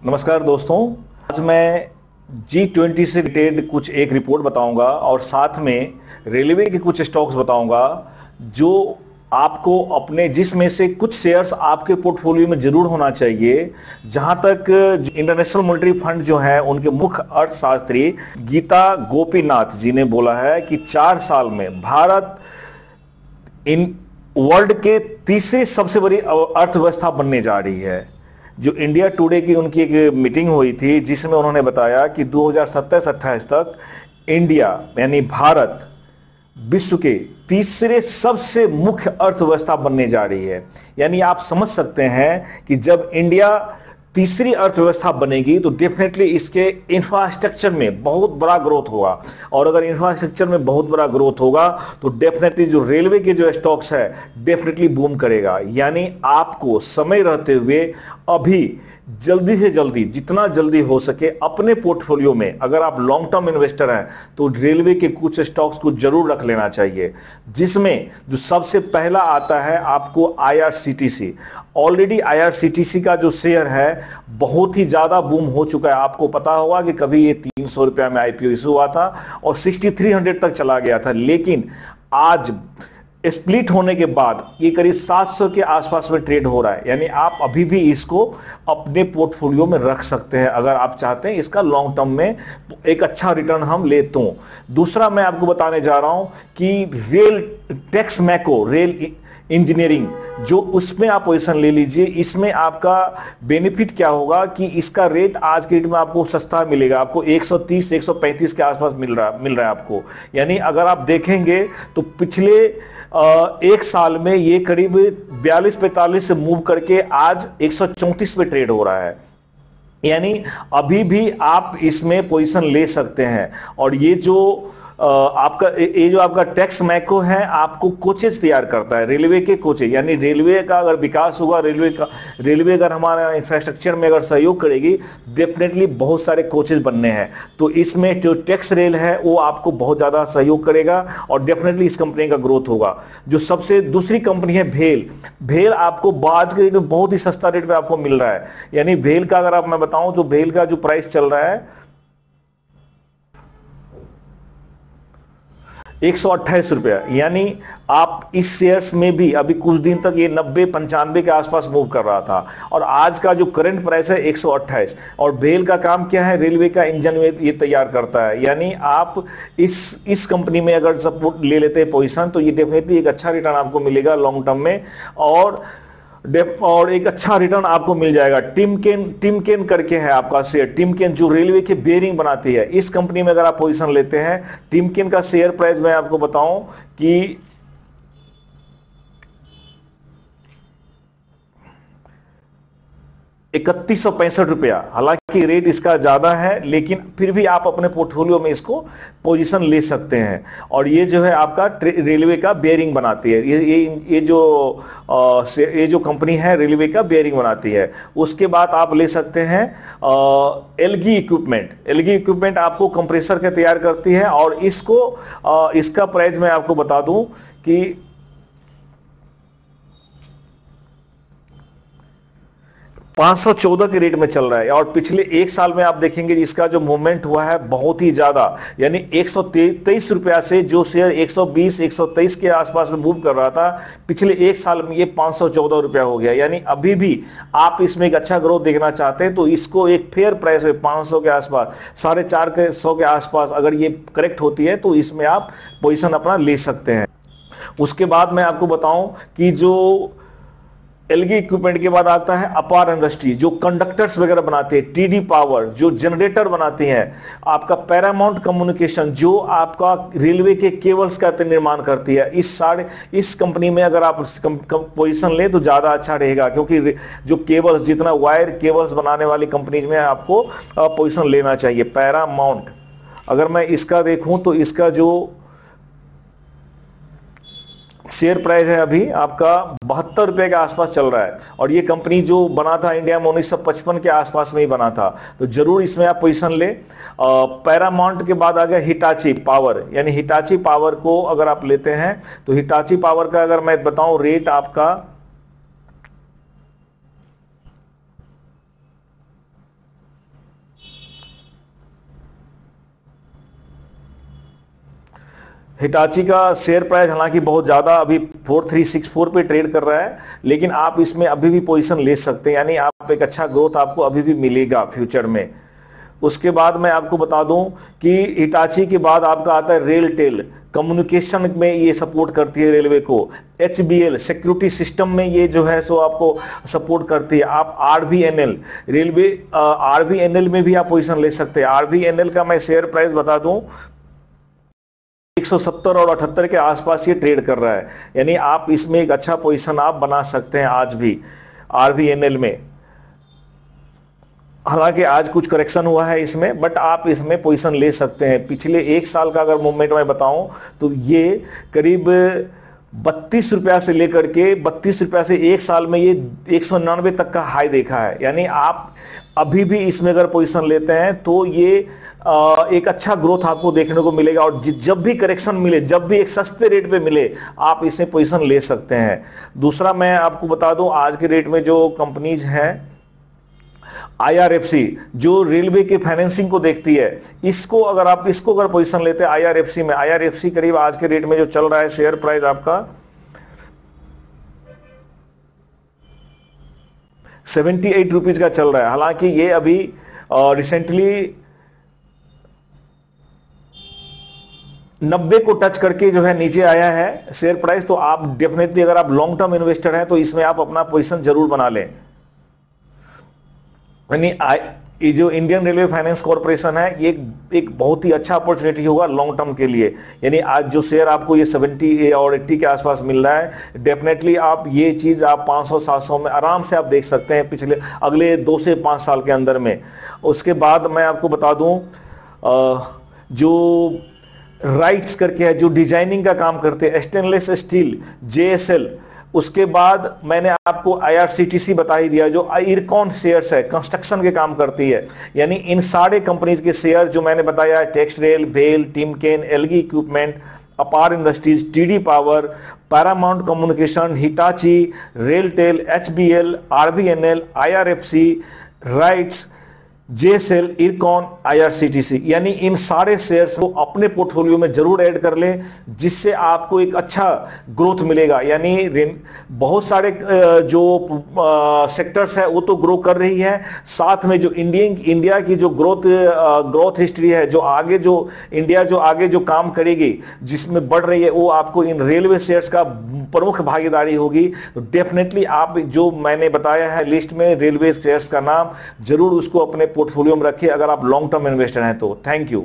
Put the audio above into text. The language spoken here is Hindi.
नमस्कार दोस्तों। आज मैं G20 से रिलेटेड कुछ एक रिपोर्ट बताऊंगा और साथ में रेलवे के कुछ स्टॉक्स बताऊंगा जो आपको अपने जिसमें से कुछ शेयर्स आपके पोर्टफोलियो में जरूर होना चाहिए। जहां तक इंटरनेशनल मॉनेटरी फंड जो है उनके मुख्य अर्थशास्त्री गीता गोपीनाथ जी ने बोला है कि 4 साल में भारत इन वर्ल्ड के तीसरे सबसे बड़ी अर्थव्यवस्था बनने जा रही है। जो इंडिया टुडे की उनकी एक मीटिंग हुई थी जिसमें उन्होंने बताया कि 2027-28 तक इंडिया यानी भारत विश्व के तीसरे सबसे मुख्य अर्थव्यवस्था बनने जा रही है। यानी आप समझ सकते हैं कि जब इंडिया तीसरी अर्थव्यवस्था बनेगी तो डेफिनेटली इसके इंफ्रास्ट्रक्चर में बहुत बड़ा ग्रोथ होगा, और अगर इंफ्रास्ट्रक्चर में बहुत बड़ा ग्रोथ होगा तो डेफिनेटली जो रेलवे के जो स्टॉक्स है डेफिनेटली बूम करेगा। यानी आपको समय रहते हुए अभी जल्दी से जल्दी जितना जल्दी हो सके अपने पोर्टफोलियो में, अगर आप लॉन्ग टर्म इन्वेस्टर हैं तो रेलवे के कुछ स्टॉक्स को जरूर रख लेना चाहिए। जिसमें जो सबसे पहला आता है आपको IRCTC। ऑलरेडी IRCTC का जो शेयर है बहुत ही ज्यादा बूम हो चुका है। आपको पता होगा कि कभी ये 300 रुपया में IPO इशू हुआ था और 6300 तक चला गया था, लेकिन आज स्प्लिट होने के बाद ये करीब 700 के आसपास में ट्रेड हो रहा है। यानी आप अभी भी इसको अपने पोर्टफोलियो में रख सकते हैं अगर आप चाहते हैं इसका लॉन्ग टर्म में एक अच्छा रिटर्न हम ले तो। दूसरा मैं आपको बताने जा रहा हूं कि रेल टेक्स मैको रेल इंजीनियरिंग जो उसमें आप पोजीशन ले लीजिए। इसमें आपका बेनिफिट क्या होगा कि इसका रेट आज के रेट में आपको सस्ता मिलेगा, आपको 130-135 के आसपास मिल रहा है आपको। यानी अगर आप देखेंगे तो पिछले एक साल में ये करीब 42-45 से मूव करके आज 134 पे ट्रेड हो रहा है। यानी अभी भी आप इसमें पोजीशन ले सकते हैं। और ये जो आपका टैक्स मैको है आपको कोचेज तैयार करता है, रेलवे के कोचेज। यानी रेलवे का अगर विकास होगा, रेलवे अगर हमारा इंफ्रास्ट्रक्चर में अगर सहयोग करेगी डेफिनेटली बहुत सारे कोचेज बनने हैं। तो इसमें जो टैक्स रेल है वो आपको बहुत ज्यादा सहयोग करेगा और डेफिनेटली इस कंपनी का ग्रोथ होगा। जो सबसे दूसरी कंपनी है भेल आपको आज के रेट में बहुत ही सस्ता रेट पे आपको मिल रहा है। यानी भेल का अगर मैं बताऊं तो भेल का जो प्राइस चल रहा है 128 रुपया। यानी आप इस शेयर्स में भी अभी कुछ दिन तक ये 90-95 के आसपास मूव कर रहा था और आज का जो करंट प्राइस है 128। और भेल का काम क्या है, रेलवे का इंजन में ये तैयार करता है। यानी आप इस कंपनी में अगर सपोर्ट ले लेते हैं पोजीशन तो ये डेफिनेटली एक अच्छा रिटर्न आपको मिलेगा लॉन्ग टर्म में और एक अच्छा रिटर्न आपको मिल जाएगा। टिमकेन करके है आपका शेयर। टिमकेन जो रेलवे के बेयरिंग बनाती है, इस कंपनी में अगर आप पोजीशन लेते हैं, टिमकेन का शेयर प्राइस मैं आपको बताऊं कि 3165 रुपया। हालांकि रेट इसका ज्यादा है लेकिन फिर भी आप अपने पोर्टफोलियो में इसको पोजीशन ले सकते हैं। और ये जो है आपका रेलवे का बेयरिंग बनाती है। ये जो कंपनी है रेलवे का बेयरिंग बनाती है। उसके बाद आप ले सकते हैं एलगी इक्विपमेंट आपको कंप्रेसर के तैयार करती है और इसका प्राइस मैं आपको बता दूं कि 514 के रेट में चल रहा है। और पिछले एक साल में आप देखेंगे इसका जो मूवमेंट हुआ है बहुत ही ज्यादा। यानी 123 रुपया से जो शेयर 120-123 के आसपास में मूव कर रहा था, पिछले एक साल में ये 514 रुपया हो गया। यानी अभी भी आप इसमें एक अच्छा ग्रोथ देखना चाहते हैं तो इसको एक फेयर प्राइस में 500 के आसपास, 450 के आसपास अगर ये करेक्ट होती है तो इसमें आप पोजीशन अपना ले सकते हैं। उसके बाद मैं आपको बताऊं कि जो एलगी इक्विपमेंट के बाद आता है अपार इंडस्ट्री जो कंडक्टर्स वगैरह बनाते हैं, टीडी पावर जो जनरेटर बनाती हैं, आपका पैरामाउंट कम्युनिकेशन जो आपका रेलवे के केबल्स का निर्माण करती है। इस कंपनी में अगर आप पोजीशन ले तो ज्यादा अच्छा रहेगा, क्योंकि जो केबल्स जितना वायर केबल्स बनाने वाली कंपनी में आपको पोजीशन लेना चाहिए। पैरामाउंट अगर मैं इसका देखूं तो इसका जो शेयर प्राइस है अभी आपका 72 रुपए के आसपास चल रहा है। और ये कंपनी जो बना था इंडिया में 1955 के आसपास में ही बना था, तो जरूर इसमें आप पोजीशन ले। पैरामाउंट के बाद आ गया हिटाची पावर। यानी हिटाची पावर को अगर आप लेते हैं तो हिटाची पावर का अगर मैं बताऊं रेट आपका हिटाची का शेयर प्राइस हालांकि बहुत ज्यादा अभी 4364 पे ट्रेड कर रहा है, लेकिन आप इसमें अभी भी पोजीशन ले सकते हैं, यानी आप एक अच्छा ग्रोथ आपको अभी भी मिलेगा फ्यूचर में। उसके बाद मैं आपको बता दूं कि हिटाची के बाद आपका आता है रेलटेल, कम्युनिकेशन में ये सपोर्ट करती है रेलवे को। एचबीएल सिक्योरिटी सिस्टम में ये जो है सो आपको सपोर्ट करती है। आप आरबीएनएल रेलवे आरबीएनएल में भी आप पोजीशन ले सकते हैं। आरबीएनएल का मैं शेयर प्राइस बता दूं 170 और 78 के आसपास ये ट्रेड कर रहा है, यानी आप इसमें एक अच्छा पोजीशन आप बना सकते हैं आज भी आरबीएनएल में। हालांकि आज कुछ करेक्शन हुआ है इसमें, बट आप इसमें पोजीशन ले सकते हैं। पिछले एक साल का अगर मूवमेंट मैं बताऊं तो ये करीब 32 रुपया से लेकर के 32 रुपया से एक साल में ये 199 तक का हाई देखा है, यानी आप अभी भी इसमें अगर पोजीशन लेते हैं तो ये एक अच्छा ग्रोथ आपको देखने को मिलेगा। और जब भी करेक्शन मिले, जब भी एक सस्ते रेट पे मिले, आप इसमें पोजीशन ले सकते हैं। दूसरा मैं आपको बता दूं आज के रेट में जो कंपनीज हैं, आईआरएफसी जो रेलवे के फाइनेंसिंग को देखती है, इसको अगर पोजीशन लेते हैं आईआरएफसी में, आईआरएफसी करीब आज के रेट में जो चल रहा है शेयर प्राइस आपका 78 रुपीज का चल रहा है। हालांकि ये अभी रिसेंटली 90 को टच करके जो है नीचे आया है शेयर प्राइस। तो आप डेफिनेटली अगर आप लॉन्ग टर्म इन्वेस्टर हैं तो इसमें आप अपना पोजीशन जरूर बना लें। यानी ये जो इंडियन रेलवे फाइनेंस कॉर्पोरेशन है ये एक बहुत ही अच्छा अपॉर्चुनिटी होगा लॉन्ग टर्म के लिए। यानी आज जो शेयर आपको ये 70 और 80 के आसपास मिल रहा है, डेफिनेटली आप ये चीज आप 500-700 में आराम से आप देख सकते हैं पिछले अगले 2 से 5 साल के अंदर में। उसके बाद मैं आपको बता दूं जो राइट्स करके है, जो डिजाइनिंग का काम करते हैं, स्टेनलेस स्टील, जेएसएल। उसके बाद मैंने आपको आईआरसीटीसी बता ही दिया जो इरकॉन शेयर्स है, कंस्ट्रक्शन के काम करती है। यानी इन सारे कंपनीज के शेयर जो मैंने बताया, टेक्सरेल, भेल, टिमकेन, एलगी इक्विपमेंट, अपार industries, TD power, Paramount communication, Hitachi, RailTel, HBL, RBNL, IRFC, rights, JSL, IRCON, IRCTC, यानी इन सारे शेयर्स को अपने पोर्टफोलियो में जरूर ऐड कर लें, जिससे आपको एक अच्छा ग्रोथ मिलेगा। यानी बहुत सारे जो सेक्टर्स है वो तो ग्रो कर रही है, साथ में जो इंडिया की जो ग्रोथ हिस्ट्री है, जो आगे जो काम करेगी, जिसमें बढ़ रही है, वो आपको इन रेलवे शेयर्स का प्रमुख भागीदारी होगी। तो डेफिनेटली आप जो मैंने बताया है लिस्ट में रेलवे शेयर्स का नाम, जरूर उसको अपने पोर्टफोलियो में रखिए अगर आप लॉन्ग टर्म इन्वेस्टर हैं तो। Thank you.